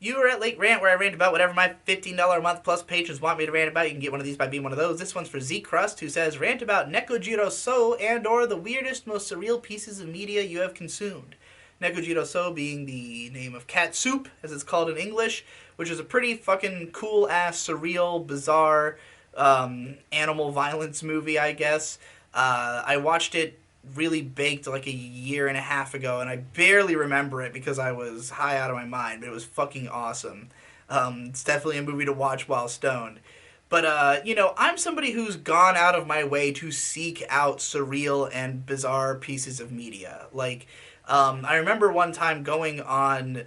You are at Late Rant, where I rant about whatever my $15 a month plus patrons want me to rant about. You can get one of these by being one of those. This one's for Z Crust, who says, rant about Nekojiro So and or the weirdest, most surreal pieces of media you have consumed. Nekojiro So being the name of cat soup, as it's called in English, which is a pretty fucking cool-ass, surreal, bizarre animal violence movie, I guess. I watched it really baked like a year and a half ago, and I barely remember it because I was high out of my mind, but it was fucking awesome. It's definitely a movie to watch while stoned. But, I'm somebody who's gone out of my way to seek out surreal and bizarre pieces of media. Like, I remember one time going on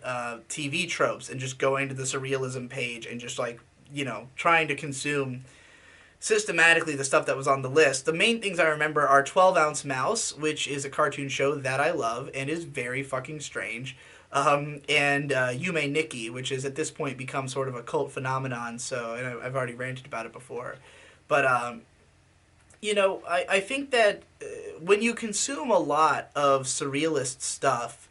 TV tropes and just going to the surrealism page and just, like, trying to consume systematically the stuff that was on the list. The main things I remember are 12 Ounce Mouse, which is a cartoon show that I love and is very fucking strange. And Yume Nikki, which is at this point become sort of a cult phenomenon. So, and I've already ranted about it before. But, I think that when you consume a lot of surrealist stuff,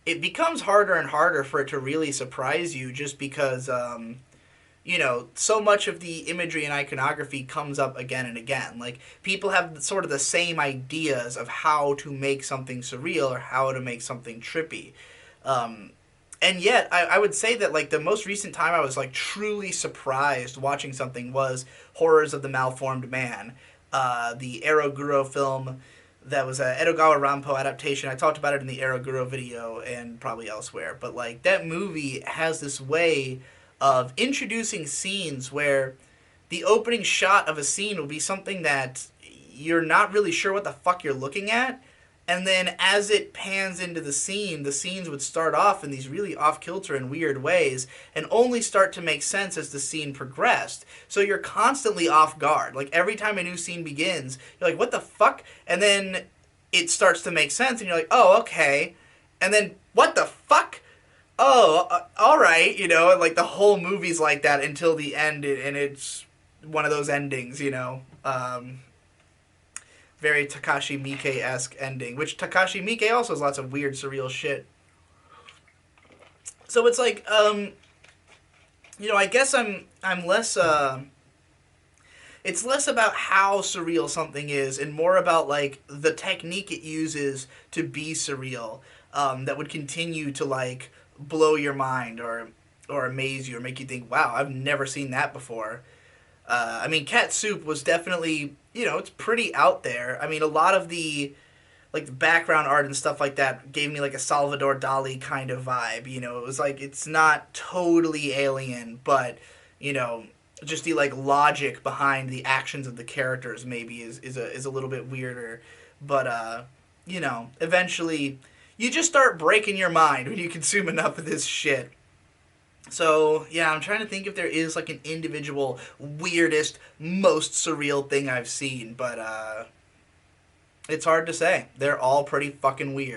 it becomes harder and harder for it to really surprise you just because, so much of the imagery and iconography comes up again and again. Like, people have sort of the same ideas of how to make something surreal or how to make something trippy. Um, and yet, I would say that, like, the most recent time I was, like, truly surprised watching something was Horrors of the Malformed Man, the Eroguro film that was a Edogawa Rampo adaptation. I talked about it in the Eroguro video and probably elsewhere. But, like, that movie has this way of introducing scenes where the opening shot of a scene will be something that you're not really sure what the fuck you're looking at. And then as it pans into the scenes would start off in these really off kilter and weird ways and only start to make sense as the scene progressed. So you're constantly off guard. Like, every time a new scene begins, you're like, what the fuck? And then it starts to make sense and you're like, oh, okay. And then, what the fuck? Oh, all right, and like the whole movie's like that until the end, and it's one of those endings, very Takashi Miike-esque ending, which Takashi Miike also has lots of weird, surreal shit. So it's like, I guess I'm less, it's less about how surreal something is and more about, like, the technique it uses to be surreal, that would continue to, like, blow your mind or amaze you or make you think, wow, I've never seen that before. I mean, Cat Soup was definitely, it's pretty out there. I mean, a lot of the, like, the background art and stuff like that gave me, like, a Salvador Dali kind of vibe. It was like, it's not totally alien, but, just the, like, logic behind the actions of the characters maybe is a little bit weirder. But, eventually you just start breaking your mind when you consume enough of this shit. So, yeah, I'm trying to think if there is, like, an individual weirdest, most surreal thing I've seen, but it's hard to say. They're all pretty fucking weird.